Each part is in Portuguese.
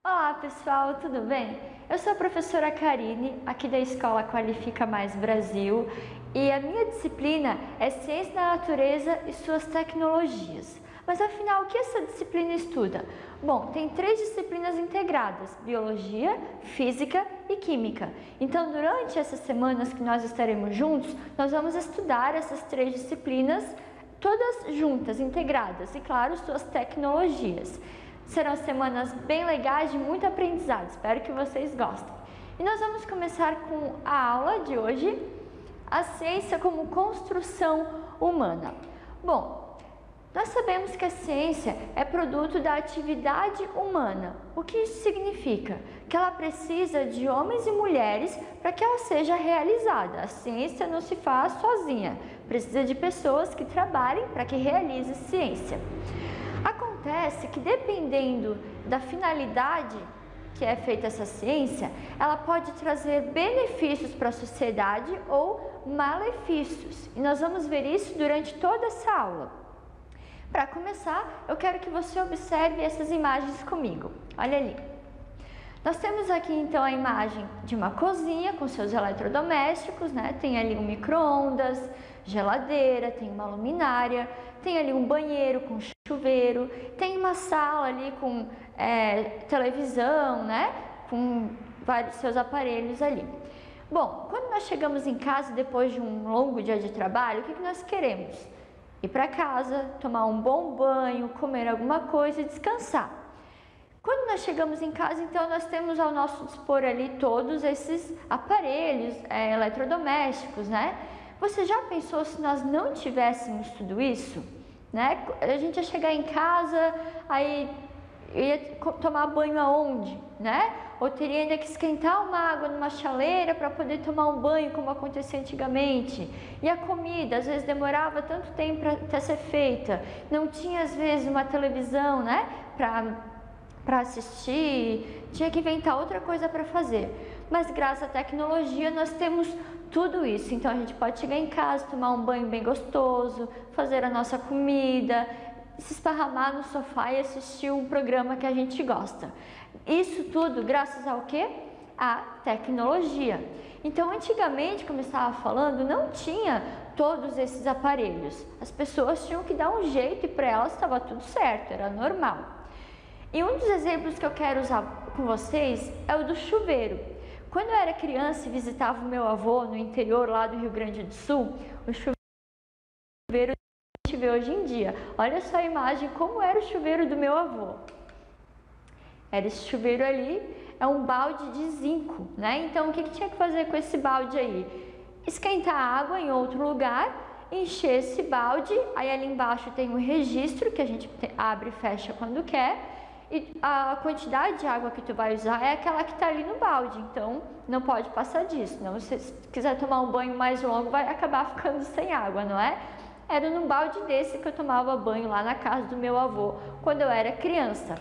Olá pessoal, tudo bem? Eu sou a professora Karine, aqui da Escola Qualifica Mais Brasil, e a minha disciplina é Ciência da Natureza e suas tecnologias. Mas afinal, o que essa disciplina estuda? Bom, tem 3 disciplinas integradas: Biologia, Física e Química. Então, durante essas semanas que nós estaremos juntos, nós vamos estudar essas 3 disciplinas todas juntas, integradas, e claro, suas tecnologias. Serão semanas bem legais de muito aprendizado, espero que vocês gostem. E nós vamos começar com a aula de hoje, a ciência como construção humana. Bom, nós sabemos que a ciência é produto da atividade humana. O que isso significa? Que ela precisa de homens e mulheres para que ela seja realizada. A ciência não se faz sozinha, precisa de pessoas que trabalhem para que realize ciência. Acontece que, dependendo da finalidade que é feita essa ciência, ela pode trazer benefícios para a sociedade ou malefícios. E nós vamos ver isso durante toda essa aula. Para começar, eu quero que você observe essas imagens comigo. Olha ali. Nós temos aqui então a imagem de uma cozinha com seus eletrodomésticos, né? Tem ali um micro-ondas, geladeira, tem uma luminária, tem ali um banheiro com chuveiro, tem uma sala ali com televisão, né? Com vários seus aparelhos ali. Bom, quando nós chegamos em casa depois de um longo dia de trabalho, o que nós queremos? Ir para casa, tomar um bom banho, comer alguma coisa e descansar. Quando nós chegamos em casa, então, nós temos ao nosso dispor ali todos esses aparelhos eletrodomésticos, né? Você já pensou se nós não tivéssemos tudo isso? Né? A gente ia chegar em casa, aí ia tomar banho aonde? Né? Ou teria ainda que esquentar uma água numa chaleira para poder tomar um banho, como acontecia antigamente. E a comida, às vezes, demorava tanto tempo para ser feita. Não tinha, às vezes, uma televisão, né? Para assistir, tinha que inventar outra coisa para fazer. Mas graças à tecnologia nós temos tudo isso. Então a gente pode chegar em casa, tomar um banho bem gostoso, fazer a nossa comida, se esparramar no sofá e assistir um programa que a gente gosta. Isso tudo graças ao quê? À tecnologia. Então antigamente, como eu estava falando, não tinha todos esses aparelhos. As pessoas tinham que dar um jeito e para elas estava tudo certo, era normal. E um dos exemplos que eu quero usar com vocês é o do chuveiro. Quando eu era criança e visitava o meu avô no interior lá do Rio Grande do Sul, o chuveiro que a gente vê hoje em dia. Olha só a imagem, como era o chuveiro do meu avô. Era esse chuveiro ali, é um balde de zinco, né? Então o que tinha que fazer com esse balde aí? Esquentar a água em outro lugar, encher esse balde, aí ali embaixo tem um registro que a gente abre e fecha quando quer. E a quantidade de água que tu vai usar é aquela que está ali no balde, então não pode passar disso. Não, se quiser tomar um banho mais longo, vai acabar ficando sem água, não é? Era num balde desse que eu tomava banho lá na casa do meu avô, quando eu era criança.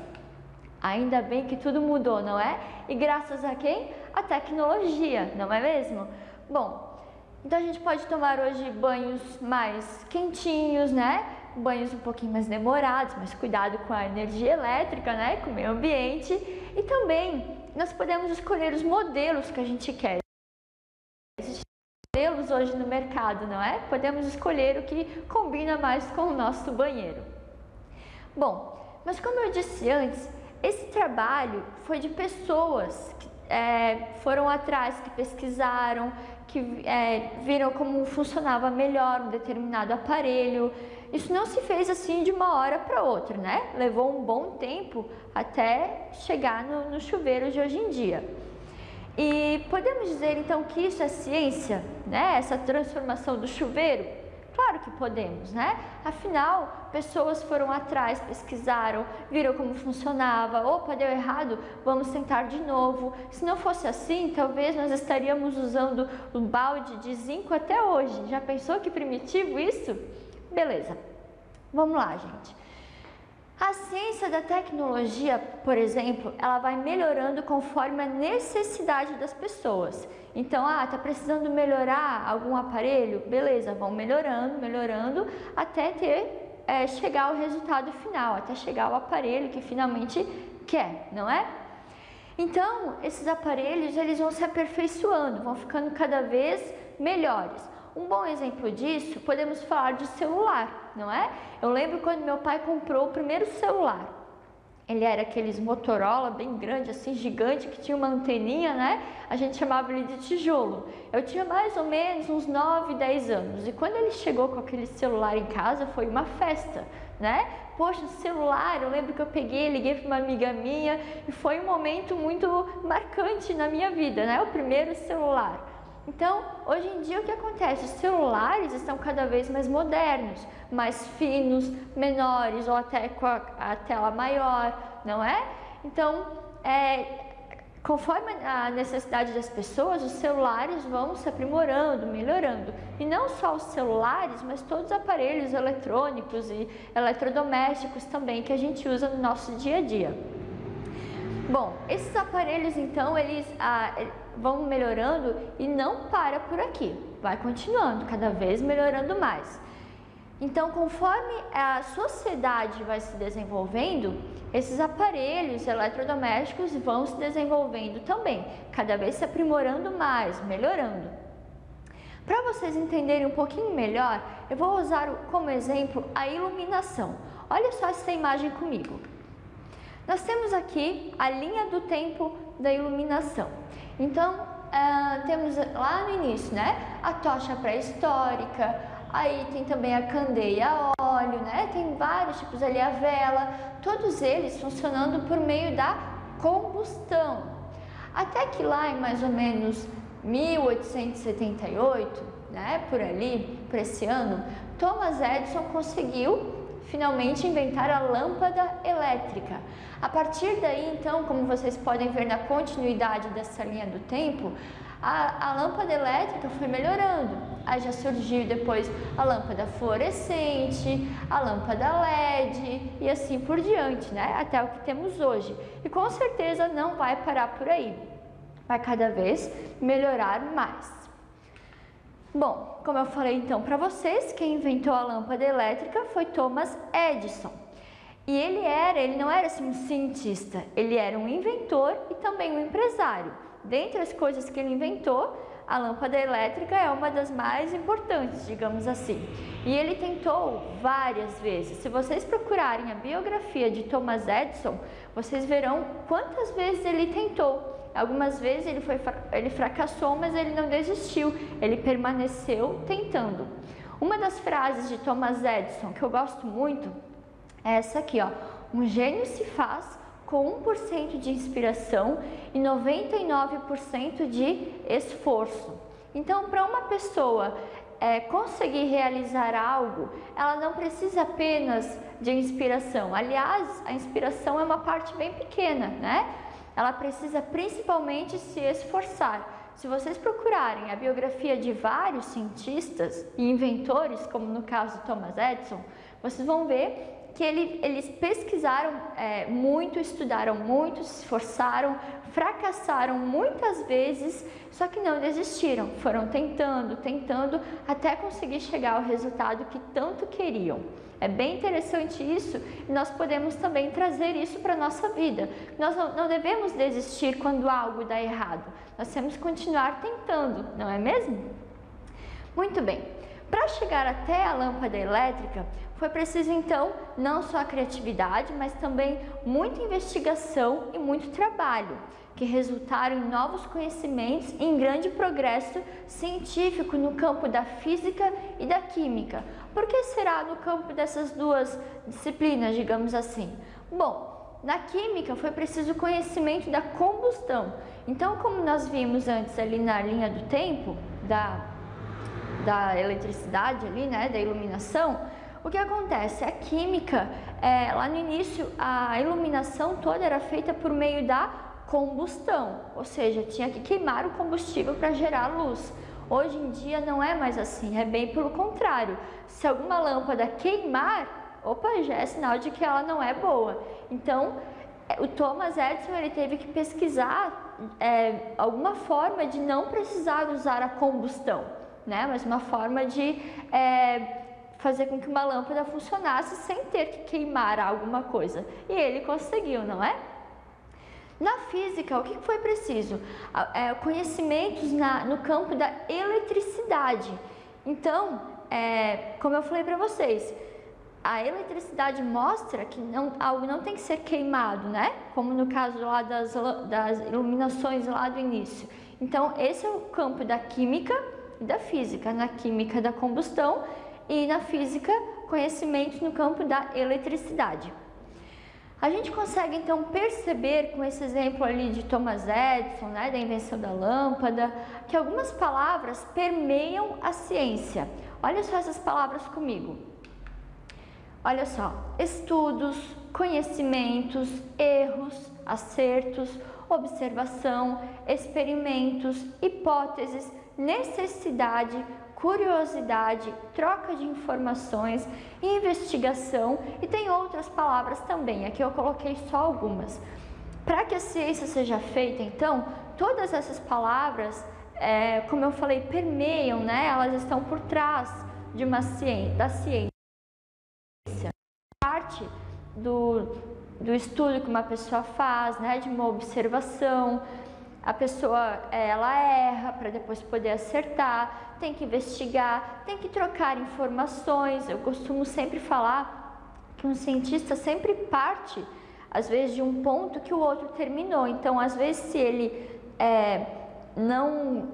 Ainda bem que tudo mudou, não é? E graças a quem? A tecnologia, não é mesmo? Bom, então a gente pode tomar hoje banhos mais quentinhos, né? Banhos um pouquinho mais demorados, mas cuidado com a energia elétrica, né? Com o meio ambiente. E também nós podemos escolher os modelos que a gente quer. Existem modelos hoje no mercado, não é? Podemos escolher o que combina mais com o nosso banheiro. Bom, mas como eu disse antes, esse trabalho foi de pessoas que foram atrás, que pesquisaram, que viram como funcionava melhor um determinado aparelho. Isso não se fez assim de uma hora para outra, né? Levou um bom tempo até chegar no chuveiro de hoje em dia. E podemos dizer então que isso é ciência, né? Essa transformação do chuveiro? Claro que podemos, né? Afinal, pessoas foram atrás, pesquisaram, viram como funcionava. Opa, deu errado, vamos tentar de novo. Se não fosse assim, talvez nós estaríamos usando um balde de zinco até hoje. Já pensou que primitivo isso? Beleza, vamos lá, gente. A ciência da tecnologia, por exemplo, ela vai melhorando conforme a necessidade das pessoas. Então, tá precisando melhorar algum aparelho? Beleza, vão melhorando até chegar ao resultado final, até chegar ao aparelho que finalmente quer, não é? Então, esses aparelhos eles vão se aperfeiçoando, vão ficando cada vez melhores. Um bom exemplo disso, podemos falar de celular, não é? Eu lembro quando meu pai comprou o primeiro celular. Ele era aqueles Motorola bem grande, assim, gigante, que tinha uma anteninha, né? A gente chamava ele de tijolo. Eu tinha mais ou menos uns 9, 10 anos. E quando ele chegou com aquele celular em casa, foi uma festa, né? Poxa, o celular, eu lembro que eu peguei, liguei para uma amiga minha e foi um momento muito marcante na minha vida, né? O primeiro celular. Então, hoje em dia o que acontece? Os celulares estão cada vez mais modernos, mais finos, menores ou até com a tela maior, não é? Então, conforme a necessidade das pessoas, os celulares vão se aprimorando, melhorando. E não só os celulares, mas todos os aparelhos eletrônicos e eletrodomésticos também que a gente usa no nosso dia a dia. Bom, esses aparelhos então, eles vão melhorando e não para por aqui, vai continuando, cada vez melhorando mais. Então, conforme a sociedade vai se desenvolvendo, esses aparelhos eletrodomésticos vão se desenvolvendo também, cada vez se aprimorando mais, melhorando. Para vocês entenderem um pouquinho melhor, eu vou usar como exemplo a iluminação. Olha só essa imagem comigo. Nós temos aqui a linha do tempo da iluminação. Então, temos lá no início, né, a tocha pré-histórica, aí tem também a candeia a óleo, né, tem vários tipos ali, a vela, todos eles funcionando por meio da combustão. Até que lá em mais ou menos 1878, né, por ali, por esse ano, Thomas Edison conseguiu finalmente inventar a lâmpada elétrica. A partir daí, então, como vocês podem ver na continuidade dessa linha do tempo, a lâmpada elétrica foi melhorando. Aí já surgiu depois a lâmpada fluorescente, a lâmpada LED e assim por diante, né? Até o que temos hoje. E com certeza não vai parar por aí. Vai cada vez melhorar mais. Bom, como eu falei então para vocês, quem inventou a lâmpada elétrica foi Thomas Edison. E ele não era assim um cientista, ele era um inventor e também um empresário. Dentre as coisas que ele inventou, a lâmpada elétrica é uma das mais importantes, digamos assim. E ele tentou várias vezes. Se vocês procurarem a biografia de Thomas Edison, vocês verão quantas vezes ele tentou. Algumas vezes ele fracassou, mas ele não desistiu, ele permaneceu tentando. Uma das frases de Thomas Edison que eu gosto muito é essa aqui, ó: um gênio se faz com 1% de inspiração e 99% de esforço. Então, para uma pessoa conseguir realizar algo, ela não precisa apenas de inspiração. Aliás, a inspiração é uma parte bem pequena, né? Ela precisa principalmente se esforçar. Se vocês procurarem a biografia de vários cientistas e inventores, como no caso de Thomas Edison, vocês vão ver que eles pesquisaram muito, estudaram muito, se esforçaram, fracassaram muitas vezes, só que não desistiram. Foram tentando, até conseguir chegar ao resultado que tanto queriam. É bem interessante isso e nós podemos também trazer isso para a nossa vida. Nós não devemos desistir quando algo dá errado. Nós temos que continuar tentando, não é mesmo? Muito bem. Para chegar até a lâmpada elétrica, foi preciso então não só a criatividade, mas também muita investigação e muito trabalho, que resultaram em novos conhecimentos e em grande progresso científico no campo da física e da química. Por que será no campo dessas duas disciplinas, digamos assim? Bom, na química foi preciso conhecimento da combustão. Então, como nós vimos antes ali na linha do tempo, da eletricidade ali, né, da iluminação, o que acontece? A química, lá no início, a iluminação toda era feita por meio da combustão, ou seja, tinha que queimar o combustível para gerar luz. Hoje em dia não é mais assim, é bem pelo contrário. Se alguma lâmpada queimar, opa, já é sinal de que ela não é boa. Então, o Thomas Edison ele teve que pesquisar alguma forma de não precisar usar a combustão, né? Mas uma forma de fazer com que uma lâmpada funcionasse sem ter que queimar alguma coisa. E ele conseguiu, não é? Na física, o que foi preciso? Conhecimentos no campo da eletricidade. Então, como eu falei para vocês, a eletricidade mostra que algo não tem que ser queimado, né? Como no caso lá das iluminações lá do início. Então, esse é o campo da química e da física. Na química da combustão e na física, conhecimentos no campo da eletricidade. A gente consegue então perceber com esse exemplo ali de Thomas Edison, né, da invenção da lâmpada, que algumas palavras permeiam a ciência. Olha só essas palavras comigo. Olha só: estudos, conhecimentos, erros, acertos, observação, experimentos, hipóteses, necessidade, curiosidade, troca de informações, investigação, e tem outras palavras também, aqui eu coloquei só algumas. Para que a ciência seja feita, então, todas essas palavras, como eu falei, permeiam, né? Elas estão por trás de da ciência. Parte do estudo que uma pessoa faz, né? De uma observação. A pessoa, ela erra para depois poder acertar, tem que investigar, tem que trocar informações. Eu costumo sempre falar que um cientista sempre parte, às vezes, de um ponto que o outro terminou. Então, às vezes, se ele não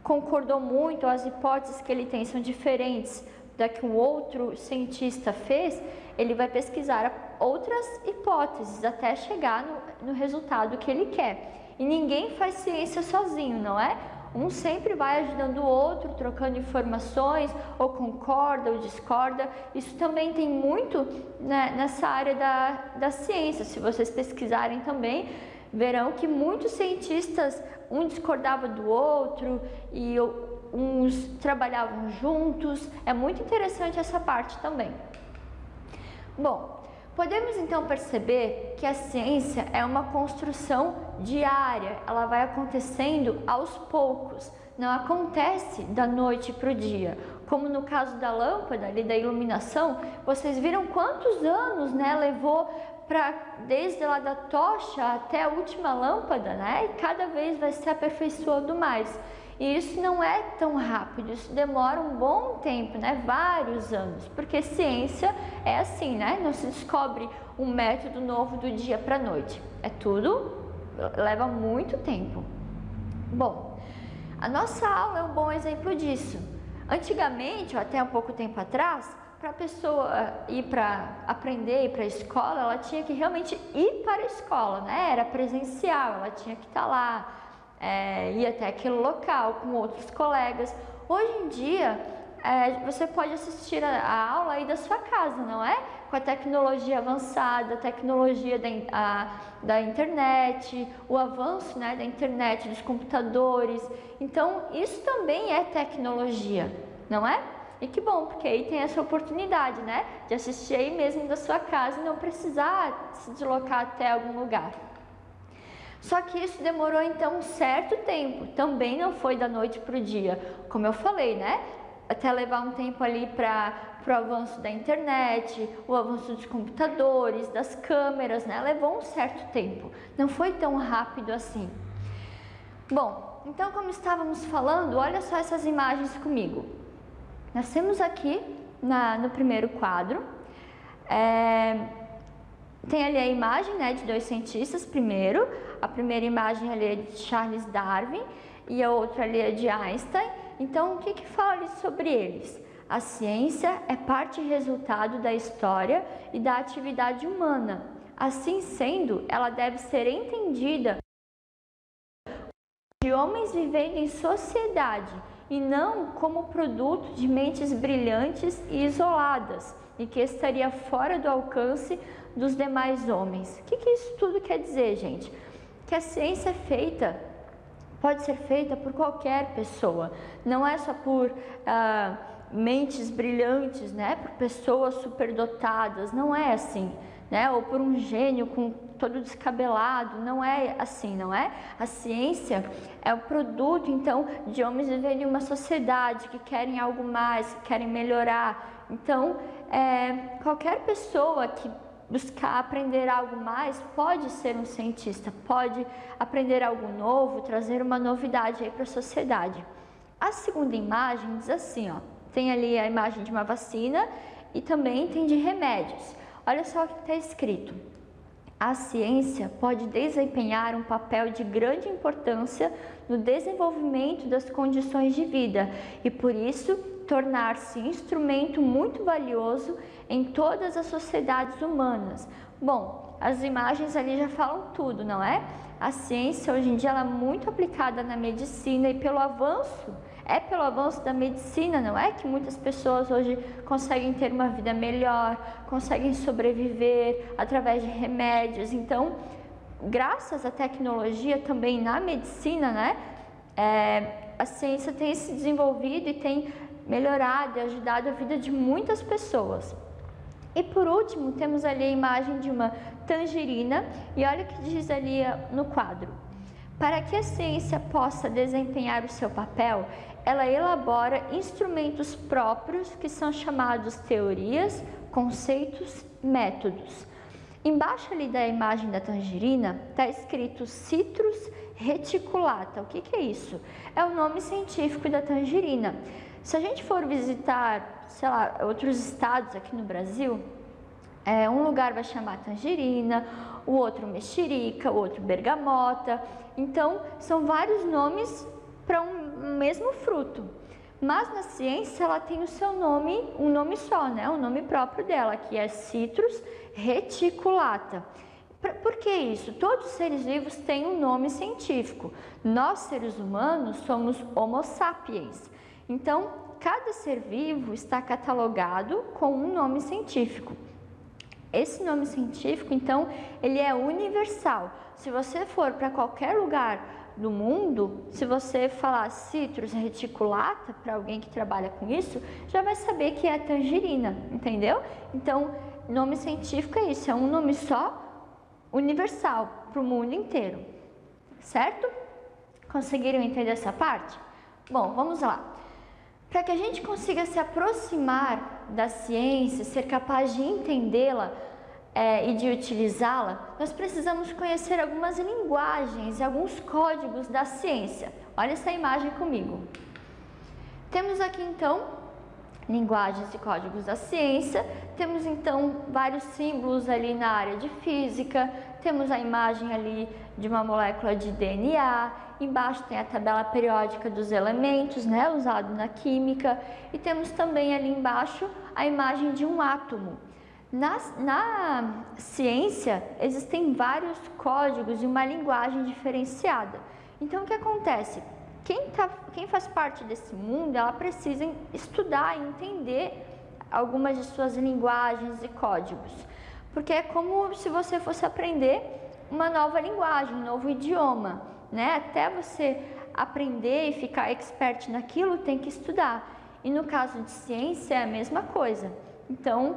concordou muito, ou as hipóteses que ele tem são diferentes da que o outro cientista fez, ele vai pesquisar outras hipóteses até chegar no resultado que ele quer. E ninguém faz ciência sozinho, não é? Um sempre vai ajudando o outro, trocando informações, ou concorda ou discorda. Isso também tem muito, né, nessa área da ciência. Se vocês pesquisarem também, verão que muitos cientistas, um discordava do outro e uns trabalhavam juntos. É muito interessante essa parte também. Bom, podemos então perceber que a ciência é uma construção diária, ela vai acontecendo aos poucos, não acontece da noite para o dia. Como no caso da lâmpada, ali da iluminação, vocês viram quantos anos, né, levou desde lá da tocha até a última lâmpada, né? E cada vez vai se aperfeiçoando mais. E isso não é tão rápido, isso demora um bom tempo, né? Vários anos, porque ciência é assim, né? Não se descobre um método novo do dia para a noite. Leva muito tempo. Bom, a nossa aula é um bom exemplo disso. Antigamente, ou até um pouco tempo atrás, para a pessoa ir para aprender, ir para a escola, ela tinha que realmente ir para a escola, né? Era presencial, ela tinha que estar lá. Ir até aquele local com outros colegas. Hoje em dia, você pode assistir a aula aí da sua casa, não é? Com a tecnologia avançada, a tecnologia da internet, o avanço, né, da internet, dos computadores. Então, isso também é tecnologia, não é? E que bom, porque aí tem essa oportunidade, né, de assistir aí mesmo da sua casa e não precisar se deslocar até algum lugar. Só que isso demorou então um certo tempo, também não foi da noite para o dia, como eu falei, né? Até levar um tempo ali para o avanço da internet, o avanço dos computadores, das câmeras, né? Levou um certo tempo, não foi tão rápido assim. Bom, então como estávamos falando, olha só essas imagens comigo. Nós temos aqui no primeiro quadro, tem ali a imagem, né, de dois cientistas primeiro. A primeira imagem ali é de Charles Darwin e a outra ali é de Einstein. Então, o que fala ali sobre eles? A ciência é parte e resultado da história e da atividade humana. Assim sendo, ela deve ser entendida de homens vivendo em sociedade e não como produto de mentes brilhantes e isoladas e que estaria fora do alcance dos demais homens. O que isso tudo quer dizer, gente? Que a ciência pode ser feita por qualquer pessoa, não é só por mentes brilhantes, né? Por pessoas superdotadas, não é assim, né? Ou por um gênio todo descabelado, não é assim, não é? A ciência é o produto, então, de homens vivendo em uma sociedade que querem algo mais, que querem melhorar. Então, qualquer pessoa que buscar aprender algo mais, pode ser um cientista, pode aprender algo novo, trazer uma novidade aí para a sociedade. A segunda imagem diz assim, ó, tem ali a imagem de uma vacina e também tem de remédios. Olha só o que está escrito. A ciência pode desempenhar um papel de grande importância no desenvolvimento das condições de vida e, por isso, tornar-se instrumento muito valioso em todas as sociedades humanas. Bom, as imagens ali já falam tudo, não é? A ciência hoje em dia ela é muito aplicada na medicina e pelo avanço da medicina, não é? Que muitas pessoas hoje conseguem ter uma vida melhor, conseguem sobreviver através de remédios. Então, graças à tecnologia também na medicina, né? A ciência tem se desenvolvido e tem melhorado e ajudado a vida de muitas pessoas. E por último, temos ali a imagem de uma tangerina e olha o que diz ali no quadro. Para que a ciência possa desempenhar o seu papel, ela elabora instrumentos próprios que são chamados teorias, conceitos, métodos. Embaixo ali da imagem da tangerina está escrito Citrus reticulata. O que é isso? É o nome científico da tangerina. Se a gente for visitar, sei lá, outros estados aqui no Brasil, um lugar vai chamar tangerina, o outro mexerica, o outro bergamota. Então, são vários nomes para um mesmo fruto. Mas na ciência ela tem o seu nome, um nome só, né? O nome próprio dela, que é Citrus reticulata. Por que isso? Todos os seres vivos têm um nome científico. Nós, seres humanos, somos Homo sapiens. Então, cada ser vivo está catalogado com um nome científico. Esse nome científico, então, ele é universal. Se você for para qualquer lugar do mundo, se você falar Citrus reticulata para alguém que trabalha com isso, já vai saber que é tangerina, entendeu? Então, nome científico é isso, é um nome só, universal, para o mundo inteiro, certo? Conseguiram entender essa parte? Bom, vamos lá. Para que a gente consiga se aproximar da ciência, ser capaz de entendê-la e de utilizá-la, nós precisamos conhecer algumas linguagens e alguns códigos da ciência. Olha essa imagem comigo. Temos aqui então linguagens e códigos da ciência, temos então vários símbolos ali na área de física, temos a imagem ali de uma molécula de DNA, embaixo tem a tabela periódica dos elementos, né, usado na química, e temos também ali embaixo a imagem de um átomo. Na ciência existem vários códigos e uma linguagem diferenciada. Então o que acontece? Quem faz parte desse mundo, ela precisa estudar e entender algumas de suas linguagens e códigos, porque é como se você fosse aprender uma nova linguagem, um novo idioma, né? Até você aprender e ficar expert naquilo, tem que estudar. E no caso de ciência é a mesma coisa. Então,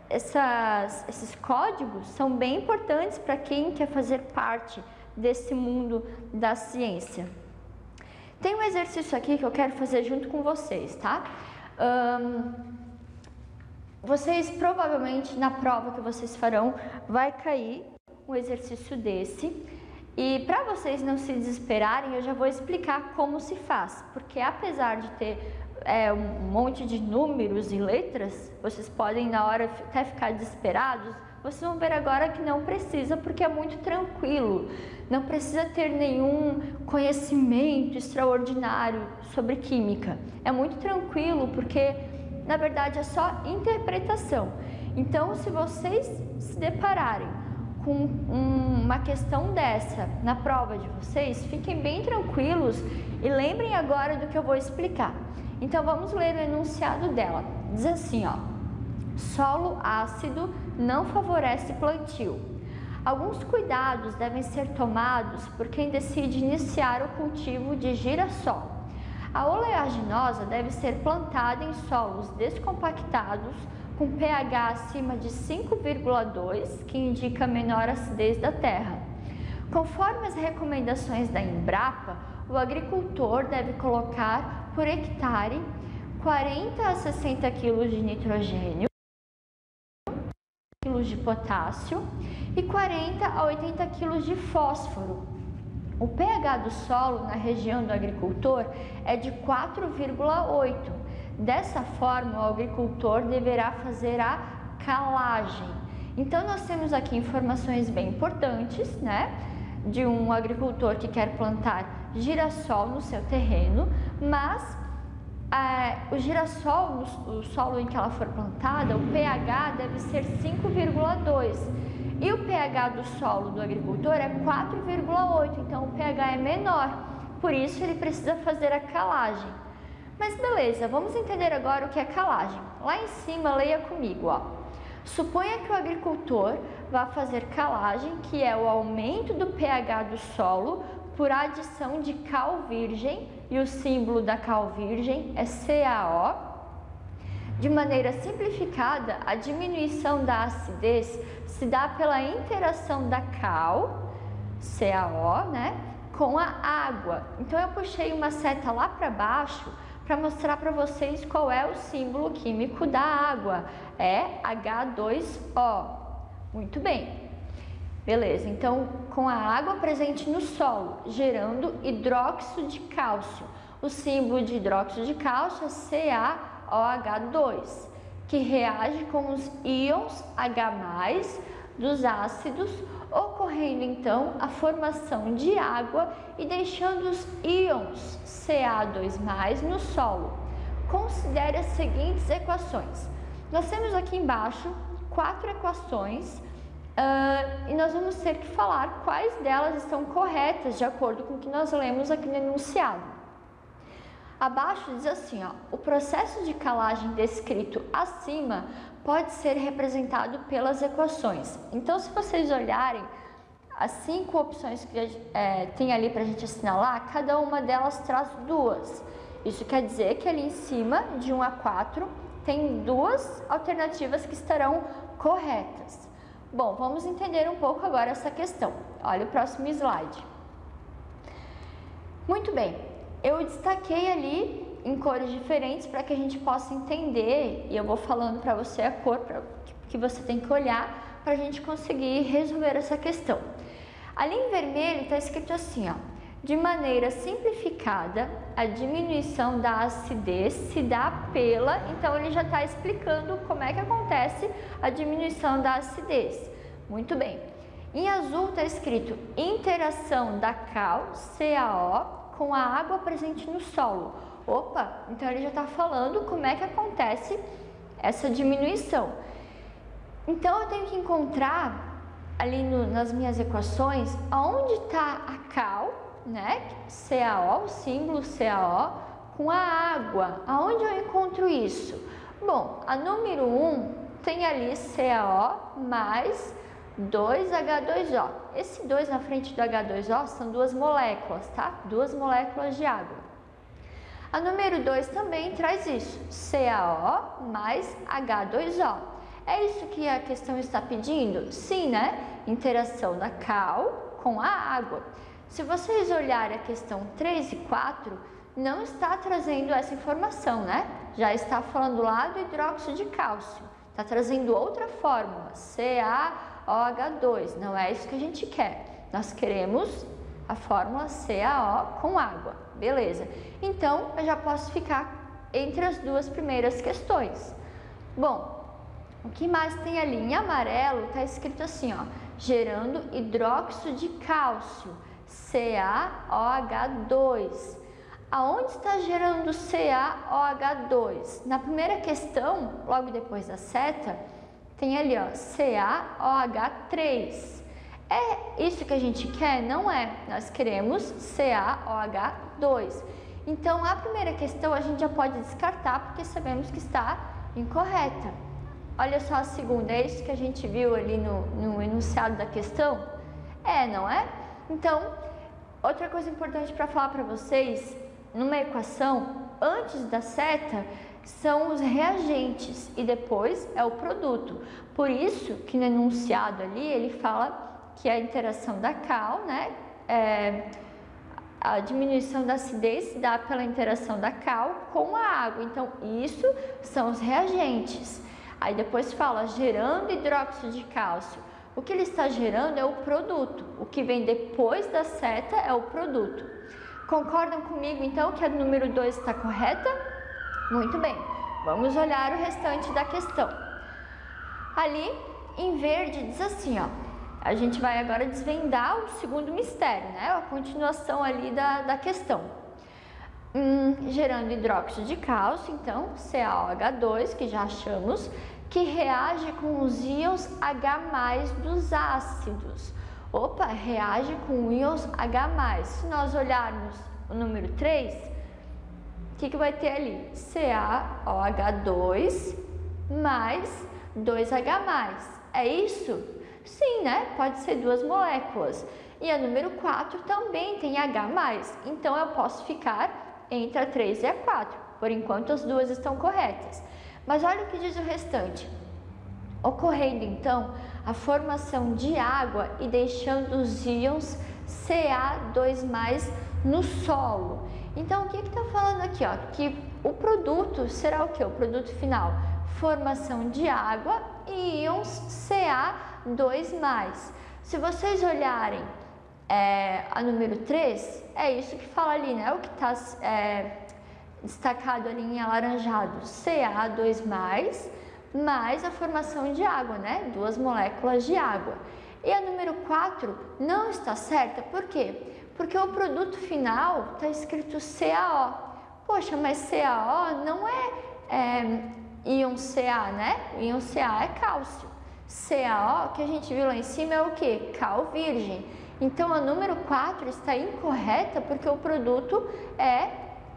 esses códigos são bem importantes para quem quer fazer parte desse mundo da ciência. Tem um exercício aqui que eu quero fazer junto com vocês, tá? Vocês provavelmente na prova que vocês farão vai cair um exercício desse. E para vocês não se desesperarem, eu já vou explicar como se faz, porque apesar de ter um monte de números e letras, vocês podem na hora até ficar desesperados. Vocês vão ver agora que não precisa, porque é muito tranquilo. Não precisa ter nenhum conhecimento extraordinário sobre química. É muito tranquilo, porque na verdade é só interpretação. Então, se vocês se depararem com uma questão dessa na prova de vocês, fiquem bem tranquilos e lembrem agora do que eu vou explicar. Então, vamos ler o enunciado dela. Diz assim, ó: solo ácido não favorece plantio. Alguns cuidados devem ser tomados por quem decide iniciar o cultivo de girassol. A oleaginosa deve ser plantada em solos descompactados com pH acima de 5,2, que indica menor acidez da terra. Conforme as recomendações da Embrapa, o agricultor deve colocar por hectare 40 a 60 kg de nitrogênio, de potássio e 40 a 80 kg de fósforo. O pH do solo na região do agricultor é de 4,8. Dessa forma, o agricultor deverá fazer a calagem. Então, nós temos aqui informações bem importantes, né? De um agricultor que quer plantar girassol no seu terreno, mas o girassol, o solo em que ela for plantada, o pH deve ser 5,2 e o pH do solo do agricultor é 4,8, então o pH é menor, por isso ele precisa fazer a calagem. Mas beleza, vamos entender agora o que é calagem. Lá em cima, leia comigo, ó. Suponha que o agricultor vá fazer calagem, que é o aumento do pH do solo por adição de cal virgem, e o símbolo da cal virgem é CaO. De maneira simplificada, a diminuição da acidez se dá pela interação da cal, CaO, né, com a água. Então, eu puxei uma seta lá para baixo para mostrar para vocês qual é o símbolo químico da água. É H2O. Muito bem. Beleza, então com a água presente no solo, gerando hidróxido de cálcio. O símbolo de hidróxido de cálcio é CaOH2, que reage com os íons H+ dos ácidos, ocorrendo então a formação de água e deixando os íons Ca2+ no solo. Considere as seguintes equações. Nós temos aqui embaixo 4 equações e nós vamos ter que falar quais delas estão corretas de acordo com o que nós lemos aqui no enunciado. Abaixo diz assim, ó, o processo de calagem descrito acima pode ser representado pelas equações. Então, se vocês olharem as 5 opções que tem ali para a gente assinalar, cada uma delas traz 2. Isso quer dizer que ali em cima, de 1 a 4, tem 2 alternativas que estarão corretas. Bom, vamos entender um pouco agora essa questão. Olha o próximo slide. Muito bem, eu destaquei ali em cores diferentes para que a gente possa entender, e eu vou falando para você a cor que você tem que olhar para a gente conseguir resolver essa questão. Ali em vermelho está escrito assim, ó, de maneira simplificada, a diminuição da acidez se dá pela... Então, ele já está explicando como é que acontece a diminuição da acidez. Muito bem. Em azul está escrito interação da cal, CaO, com a água presente no solo. Opa, então ele já está falando como é que acontece essa diminuição. Então, eu tenho que encontrar ali nas minhas equações aonde está a cal, né? CaO, o símbolo CaO, com a água. Aonde eu encontro isso? Bom, a número 1 tem ali CaO mais 2H2O. Esse 2 na frente do H2O são 2 moléculas, tá? 2 moléculas de água. A número 2 também traz isso, CaO mais H2O. É isso que a questão está pedindo? Sim, né? Interação da cal com a água. Se vocês olharem a questão 3 e 4, não está trazendo essa informação, né? Já está falando lá do hidróxido de cálcio. Está trazendo outra fórmula, CaOH2. Não é isso que a gente quer. Nós queremos a fórmula CaO com água. Beleza. Então, eu já posso ficar entre as 2 primeiras questões. Bom, o que mais tem ali em amarelo está escrito assim, ó, gerando hidróxido de cálcio. CaOH2. Aonde está gerando CaOH2? Na primeira questão, logo depois da seta, tem ali, ó, CaOH3. É isso que a gente quer? Não é. Nós queremos CaOH2. Então, a primeira questão a gente já pode descartar, porque sabemos que está incorreta. Olha só a segunda, é isso que a gente viu ali no enunciado da questão? É, não é? Então, outra coisa importante para falar para vocês, numa equação, antes da seta, são os reagentes e depois é o produto. Por isso que no enunciado ali, ele fala que a interação da cal, né, a diminuição da acidez se dá pela interação da cal com a água. Então, isso são os reagentes. Aí depois fala gerando hidróxido de cálcio. O que ele está gerando é o produto. O que vem depois da seta é o produto. Concordam comigo então que a número 2 está correta? Muito bem. Vamos olhar o restante da questão. Ali em verde diz assim, ó. A gente vai agora desvendar o segundo mistério, né? A continuação ali da questão. Gerando hidróxido de cálcio, então CaOH2, que já achamos, que reage com os íons H+ dos ácidos. Opa, reage com íons H+. Se nós olharmos o número 3, o que vai ter ali? CaOH2 mais 2H+. É isso? Sim, né? Pode ser duas moléculas. E a número 4 também tem H+. Então eu posso ficar entre a 3 e a 4. Por enquanto as duas estão corretas. Mas olha o que diz o restante. Ocorrendo então a formação de água e deixando os íons Ca2+ no solo. Então o que está falando aqui? Ó? Que o produto será o que? O produto final? Formação de água e íons Ca2+. Se vocês olharem a número 3, é isso que fala ali, né? O que está destacado ali em alaranjado, Ca2+, mais a formação de água, né? Duas moléculas de água. E a número 4 não está certa, por quê? Porque o produto final está escrito CaO. Poxa, mas CaO não é íon Ca, né? O íon Ca é cálcio. CaO, que a gente viu lá em cima, é o que? Cal virgem. Então, a número 4 está incorreta porque o produto é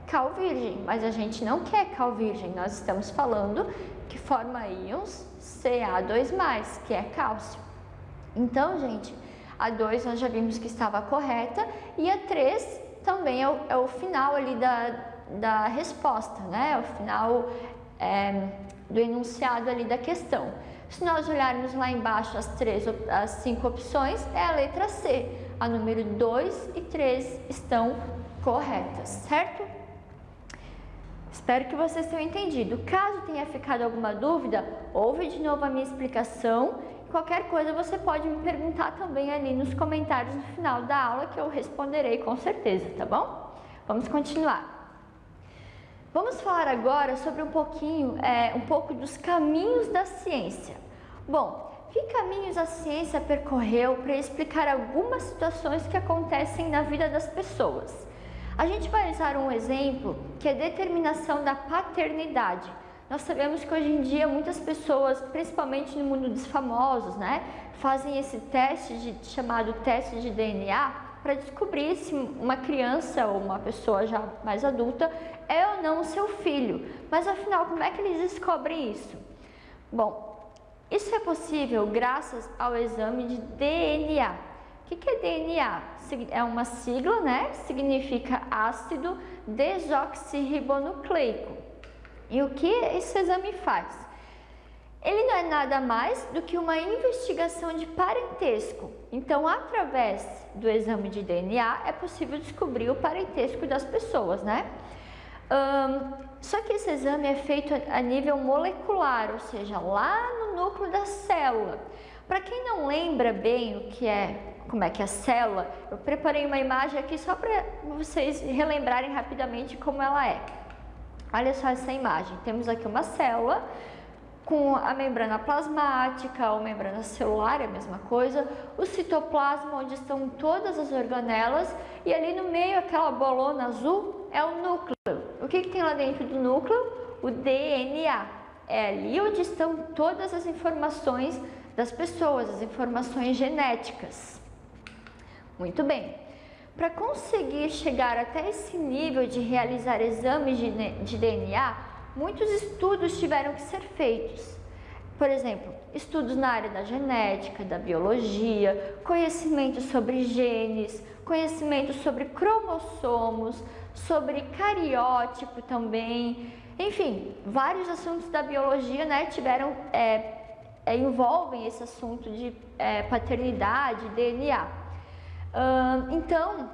cal virgem, mas a gente não quer cal virgem, nós estamos falando que forma íons Ca2+, que é cálcio. Então, gente, a 2 nós já vimos que estava correta e a 3 também é o final ali da resposta, né? É o final do enunciado ali da questão. Se nós olharmos lá embaixo as 5 opções, é a letra C. A número 2 e 3 estão corretas, certo? Espero que vocês tenham entendido. Caso tenha ficado alguma dúvida, ouve de novo a minha explicação. Qualquer coisa você pode me perguntar também ali nos comentários no final da aula que eu responderei com certeza, tá bom? Vamos continuar. Vamos falar agora sobre um pouco dos caminhos da ciência. Bom, que caminhos a ciência percorreu para explicar algumas situações que acontecem na vida das pessoas? A gente vai usar um exemplo que é a determinação da paternidade. Nós sabemos que hoje em dia muitas pessoas, principalmente no mundo dos famosos, né, fazem esse teste chamado teste de DNA para descobrir se uma criança ou uma pessoa já mais adulta é ou não o seu filho. Mas afinal, como é que eles descobrem isso? Bom, isso é possível graças ao exame de DNA. O que é DNA? É uma sigla, né? Significa ácido desoxirribonucleico. E o que esse exame faz? Ele não é nada mais do que uma investigação de parentesco. Então, através do exame de DNA, é possível descobrir o parentesco das pessoas, né? Só que esse exame é feito a nível molecular, ou seja, lá no núcleo da célula. Para quem não lembra bem como é que é a célula, eu preparei uma imagem aqui só para vocês relembrarem rapidamente como ela é. Olha só essa imagem. Temos aqui uma célula com a membrana plasmática, ou membrana celular, é a mesma coisa, o citoplasma, onde estão todas as organelas, e ali no meio, aquela bolona azul, é o núcleo. O que tem lá dentro do núcleo? O DNA. É ali onde estão todas as informações das pessoas, as informações genéticas. Muito bem. Para conseguir chegar até esse nível de realizar exames de DNA, muitos estudos tiveram que ser feitos. Por exemplo, estudos na área da genética, da biologia, conhecimento sobre genes, conhecimento sobre cromossomos, sobre cariótipo também. Enfim, vários assuntos da biologia, né, envolvem esse assunto de paternidade, DNA. Então,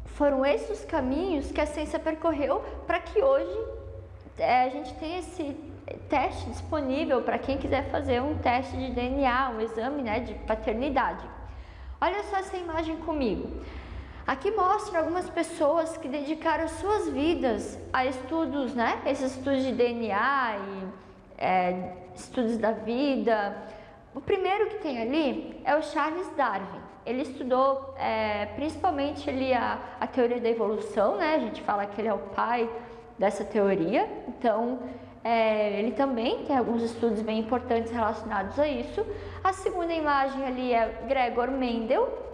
foram esses os caminhos que a ciência percorreu para que hoje a gente tenha teste disponível para quem quiser fazer um teste de DNA, um exame, né, de paternidade. Olha só essa imagem comigo. Aqui mostra algumas pessoas que dedicaram suas vidas a estudos, né, esses estudos de DNA e estudos da vida. O primeiro que tem ali é o Charles Darwin. Ele estudou principalmente ali a teoria da evolução, né? A gente fala que ele é o pai dessa teoria. Então, ele também tem alguns estudos bem importantes relacionados a isso. A segunda imagem ali é Gregor Mendel.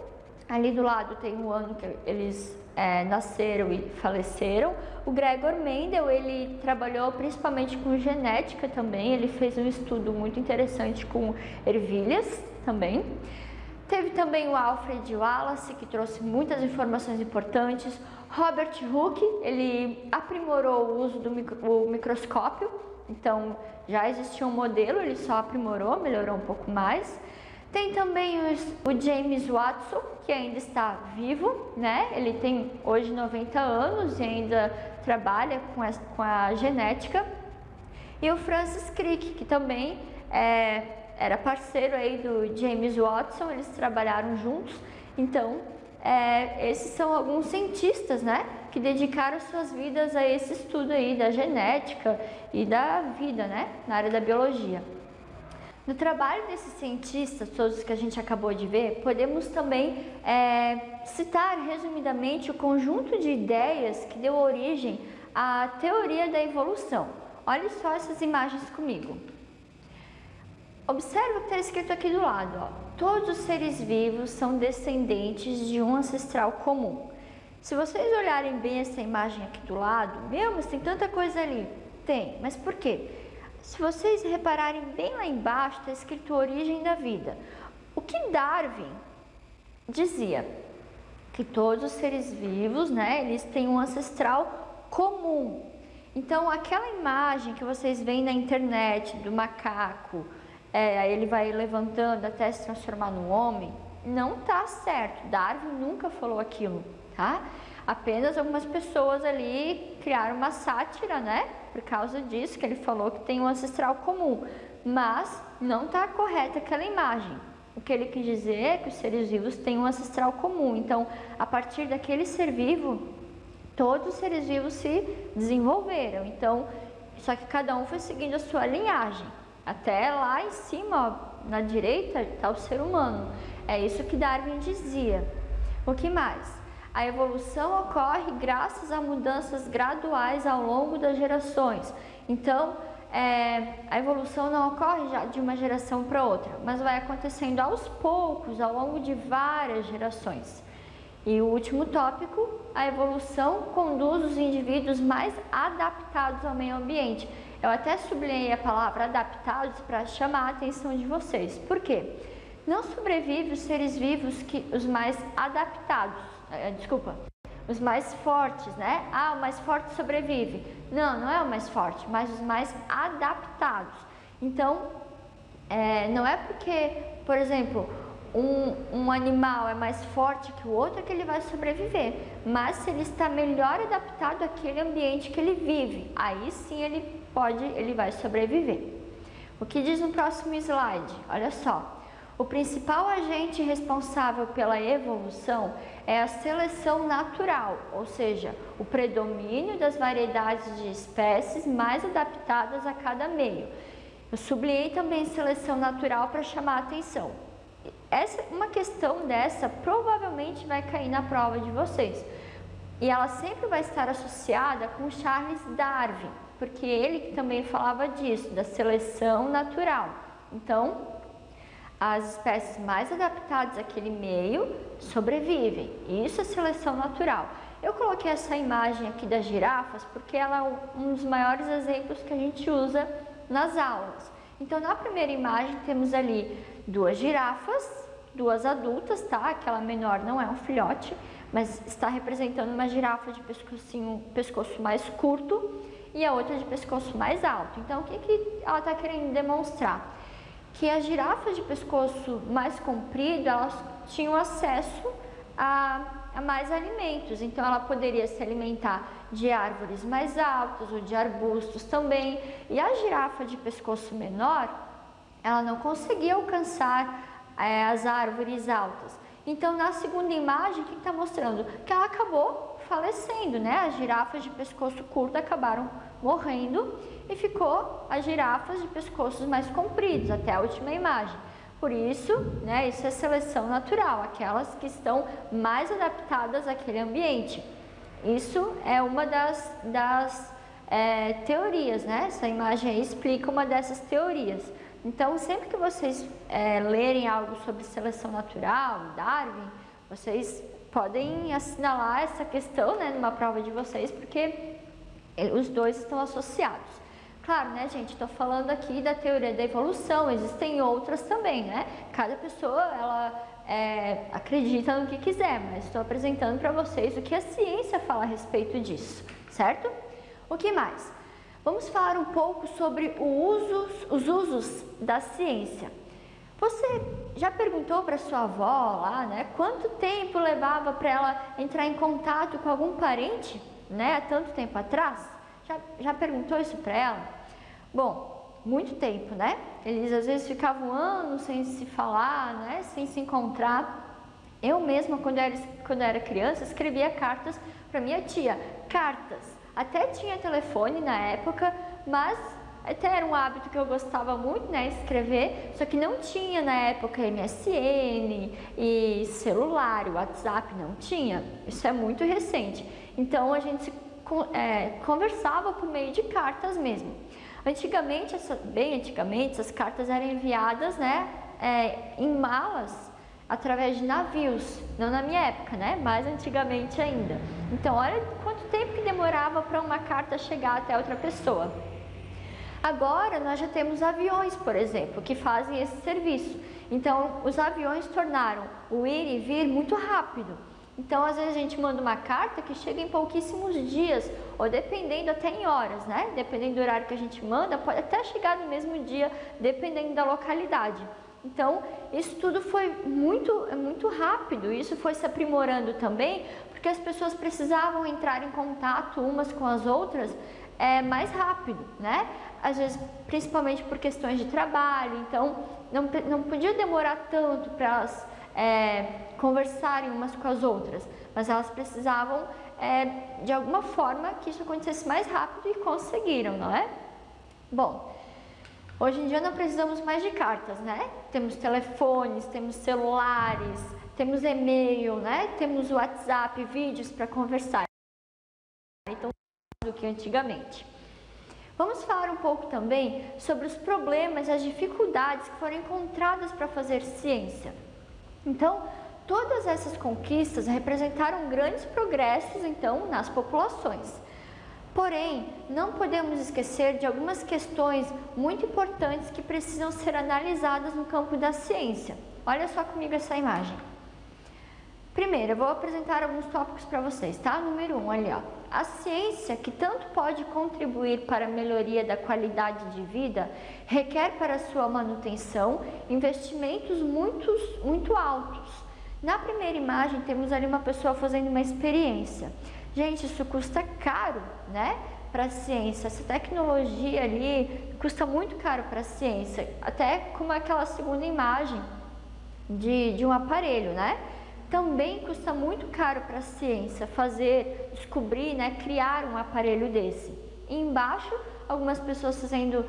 Ali do lado tem o ano que eles nasceram e faleceram. O Gregor Mendel, ele trabalhou principalmente com genética também. Ele fez um estudo muito interessante com ervilhas também. Teve também o Alfred Wallace, que trouxe muitas informações importantes. Robert Hooke, ele aprimorou o uso do microscópio. Então, já existia um modelo, ele só aprimorou, melhorou um pouco mais. Tem também o James Watson, que ainda está vivo, né? Ele tem hoje 90 anos e ainda trabalha com a genética. E o Francis Crick, que também era parceiro aí do James Watson, eles trabalharam juntos. Então, esses são alguns cientistas, né, que dedicaram suas vidas a esse estudo aí da genética e da vida, né, na área da biologia. No trabalho desses cientistas, todos que a gente acabou de ver, podemos também citar resumidamente o conjunto de ideias que deu origem à teoria da evolução. Olhe só essas imagens comigo. Observa o que está escrito aqui do lado, ó. Todos os seres vivos são descendentes de um ancestral comum. Se vocês olharem bem essa imagem aqui do lado, mas tem tanta coisa ali. Tem, mas por quê? Se vocês repararem bem lá embaixo, está escrito origem da vida. O que Darwin dizia? Que todos os seres vivos, né, eles têm um ancestral comum. Então, aquela imagem que vocês veem na internet do macaco, aí ele vai levantando até se transformar num homem, não está certo. Darwin nunca falou aquilo, tá? Apenas algumas pessoas ali criaram uma sátira, né? Por causa disso, que ele falou que tem um ancestral comum. Mas não está correta aquela imagem. O que ele quis dizer é que os seres vivos têm um ancestral comum. Então, a partir daquele ser vivo, todos os seres vivos se desenvolveram. Então, só que cada um foi seguindo a sua linhagem. Até lá em cima, ó, na direita, está o ser humano. É isso que Darwin dizia. O que mais? A evolução ocorre graças a mudanças graduais ao longo das gerações. Então, a evolução não ocorre já de uma geração para outra, mas vai acontecendo aos poucos, ao longo de várias gerações. E o último tópico, a evolução conduz os indivíduos mais adaptados ao meio ambiente. Eu até sublinhei a palavra adaptados para chamar a atenção de vocês. Por quê? Não sobrevive os seres vivos os mais adaptados, os mais fortes, né? Ah, o mais forte sobrevive. Não, não é o mais forte, mas os mais adaptados. Então, não é porque, por exemplo, um animal é mais forte que o outro que ele vai sobreviver, mas se ele está melhor adaptado àquele ambiente que ele vive, aí sim ele vai sobreviver. O que diz no próximo slide? Olha só. O principal agente responsável pela evolução é a seleção natural, ou seja, o predomínio das variedades de espécies mais adaptadas a cada meio. Eu sublinhei também seleção natural para chamar a atenção. Uma questão dessa provavelmente vai cair na prova de vocês. E ela sempre vai estar associada com Charles Darwin, porque ele também falava disso, da seleção natural. Então, as espécies mais adaptadas àquele meio sobrevivem. Isso é seleção natural. Eu coloquei essa imagem aqui das girafas porque ela é um dos maiores exemplos que a gente usa nas aulas. Então, na primeira imagem temos ali duas girafas, duas adultas, tá? Aquela menor não é um filhote, mas está representando uma girafa de pescoço mais curto e a outra de pescoço mais alto. Então, o que ela está querendo demonstrar? Que as girafas de pescoço mais comprido, elas tinham acesso a a mais alimentos. Então ela poderia se alimentar de árvores mais altas ou de arbustos também. E a girafa de pescoço menor, ela não conseguia alcançar as árvores altas. Então na segunda imagem, o que está mostrando? Que ela acabou falecendo, né? As girafas de pescoço curto acabaram morrendo e ficou as girafas de pescoços mais compridos até a última imagem. Por isso, né, isso é seleção natural, aquelas que estão mais adaptadas àquele ambiente. Isso é uma das teorias, né? Essa imagem aí explica uma dessas teorias. Então, sempre que vocês lerem algo sobre seleção natural, Darwin, vocês podem assinalar essa questão, né, numa prova de vocês, porque os dois estão associados. Claro, né, gente, estou falando aqui da teoria da evolução, existem outras também, né? Cada pessoa, ela acredita no que quiser, mas estou apresentando para vocês o que a ciência fala a respeito disso, certo? O que mais? Vamos falar um pouco sobre os usos da ciência. Você já perguntou para sua avó lá, né, quanto tempo levava para ela entrar em contato com algum parente, né, há tanto tempo atrás? Já perguntou isso para ela? Bom, muito tempo, né? Eles às vezes ficavam anos sem se falar, né? Sem se encontrar. Eu mesma, quando era criança, escrevia cartas para minha tia. Cartas. Até tinha telefone na época, mas até era um hábito que eu gostava muito, né? Escrever. Só que não tinha na época MSN e celular, WhatsApp não tinha. Isso é muito recente. Então a gente conversava por meio de cartas mesmo. Antigamente, bem antigamente, as cartas eram enviadas, né, em malas através de navios, não na minha época, né, mais antigamente ainda. Então, olha quanto tempo que demorava para uma carta chegar até outra pessoa. Agora, nós já temos aviões, por exemplo, que fazem esse serviço. Então, os aviões tornaram o ir e vir muito rápido. Então, às vezes a gente manda uma carta que chega em pouquíssimos dias, ou dependendo até em horas, né? Dependendo do horário que a gente manda, pode até chegar no mesmo dia, dependendo da localidade. Então, isso tudo foi muito rápido, isso foi se aprimorando também, porque as pessoas precisavam entrar em contato umas com as outras mais rápido, né? Às vezes, principalmente por questões de trabalho, então não podia demorar tanto para elas conversarem umas com as outras, mas elas precisavam de alguma forma que isso acontecesse mais rápido e conseguiram, não é? Bom, hoje em dia não precisamos mais de cartas, né? Temos telefones, temos celulares, temos e-mail, né? Temos WhatsApp, vídeos para conversar, então do que antigamente. Vamos falar um pouco também sobre os problemas e as dificuldades que foram encontradas para fazer ciência. Então, todas essas conquistas representaram grandes progressos, então, nas populações. Porém, não podemos esquecer de algumas questões muito importantes que precisam ser analisadas no campo da ciência. Olha só comigo essa imagem. Primeiro, eu vou apresentar alguns tópicos para vocês, tá? Número 1, ali, ó. A ciência, que tanto pode contribuir para a melhoria da qualidade de vida, requer para sua manutenção investimentos muito altos. Na primeira imagem, temos ali uma pessoa fazendo uma experiência. Gente, isso custa caro, né? Para a ciência. Essa tecnologia ali custa muito caro para a ciência. Até como aquela segunda imagem de um aparelho, né? Também custa muito caro para a ciência descobrir, né, criar um aparelho desse. E embaixo, algumas pessoas fazendo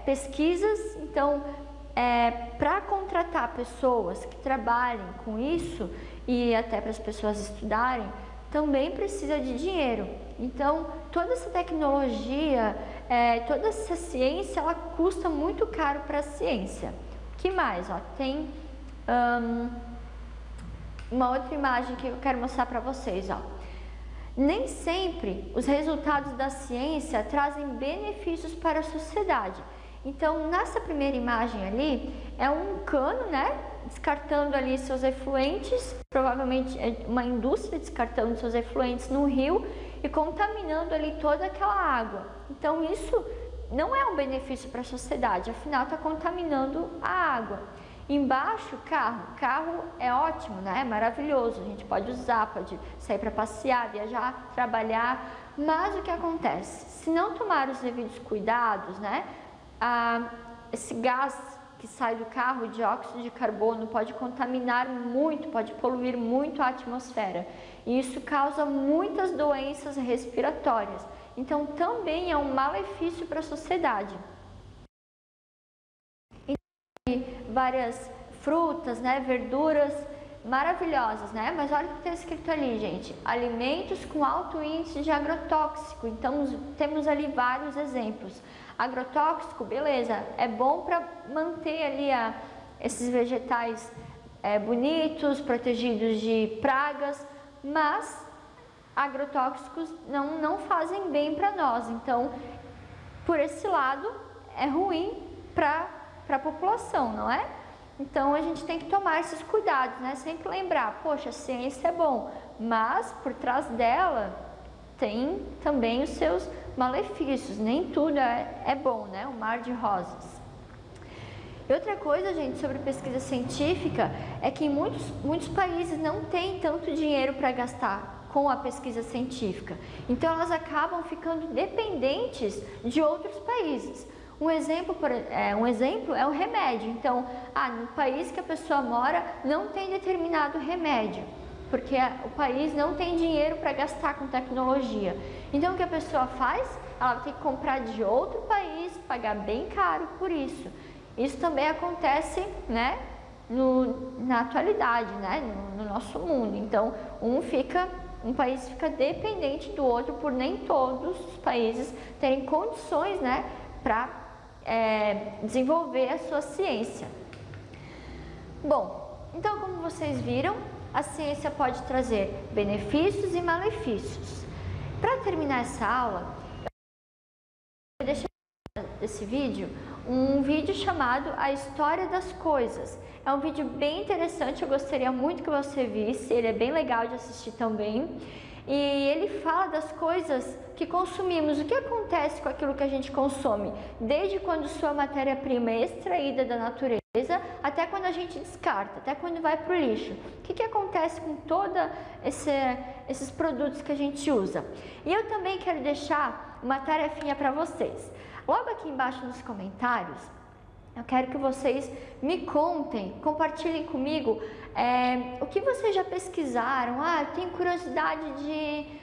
pesquisas. Então, para contratar pessoas que trabalhem com isso e até para as pessoas estudarem, também precisa de dinheiro. Então, toda essa tecnologia, toda essa ciência, ela custa muito caro para a ciência. O que mais? Ó, tem uma outra imagem que eu quero mostrar para vocês, ó. Nem sempre os resultados da ciência trazem benefícios para a sociedade. Então, nessa primeira imagem ali, é um cano, né, descartando ali seus efluentes, provavelmente é uma indústria descartando seus efluentes no rio e contaminando ali toda aquela água. Então, isso não é um benefício para a sociedade, afinal está contaminando a água. Embaixo, carro. Carro é ótimo, né? É maravilhoso. A gente pode usar, pode sair para passear, viajar, trabalhar. Mas o que acontece? Se não tomar os devidos cuidados, né? Esse gás que sai do carro, o dióxido de carbono, pode contaminar muito, pode poluir muito a atmosfera. E isso causa muitas doenças respiratórias. Então, também é um malefício para a sociedade. Várias frutas, né, verduras maravilhosas, né? Mas olha o que está escrito ali, gente. Alimentos com alto índice de agrotóxico. Então, temos ali vários exemplos. Agrotóxico, beleza, é bom para manter ali esses vegetais bonitos, protegidos de pragas, mas agrotóxicos não fazem bem para nós. Então, por esse lado, é ruim para a população, não é? Então, a gente tem que tomar esses cuidados, né? Sempre lembrar, poxa, a ciência é bom, mas por trás dela tem também os seus malefícios, nem tudo é bom, né? Um mar de rosas. E outra coisa, gente, sobre pesquisa científica é que em muitos países não tem tanto dinheiro para gastar com a pesquisa científica. Então, elas acabam ficando dependentes de outros países. Um exemplo é o remédio. Então, no país que a pessoa mora não tem determinado remédio, porque o país não tem dinheiro para gastar com tecnologia. Então, o que a pessoa faz? Ela vai ter que comprar de outro país, pagar bem caro por isso. Isso também acontece, né, na atualidade, né, no nosso mundo. Então, um país fica dependente do outro por nem todos os países terem condições, né, para desenvolver a sua ciência. Bom, então como vocês viram, a ciência pode trazer benefícios e malefícios. Para terminar essa aula, eu deixei desse vídeo um vídeo chamado A História das Coisas. É um vídeo bem interessante, eu gostaria muito que você visse, ele é bem legal de assistir também. E ele fala das coisas que consumimos, o que acontece com aquilo que a gente consome, desde quando sua matéria-prima é extraída da natureza, até quando a gente descarta, até quando vai para o lixo. O que acontece com todos esses produtos que a gente usa? E eu também quero deixar uma tarefinha para vocês. Logo aqui embaixo nos comentários, eu quero que vocês me contem, compartilhem comigo o que vocês já pesquisaram. Eu tenho curiosidade de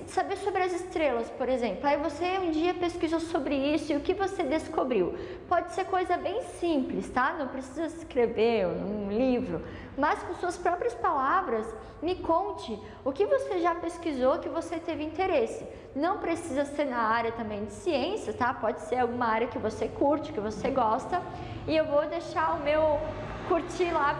saber sobre as estrelas, por exemplo. Aí você um dia pesquisou sobre isso e o que você descobriu? Pode ser coisa bem simples, tá? Não precisa escrever um livro, mas com suas próprias palavras, me conte o que você já pesquisou, que você teve interesse. Não precisa ser na área também de ciência, tá? Pode ser alguma área que você curte, que você gosta. E eu vou deixar o meu curtir lá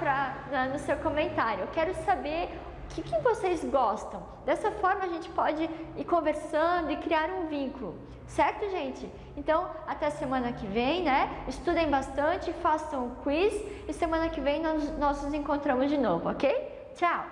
no seu comentário. Eu quero saber o que vocês gostam. Dessa forma a gente pode ir conversando e criar um vínculo, certo, gente? Então, até semana que vem, né? Estudem bastante, façam o quiz e semana que vem nós nos encontramos de novo, ok? Tchau!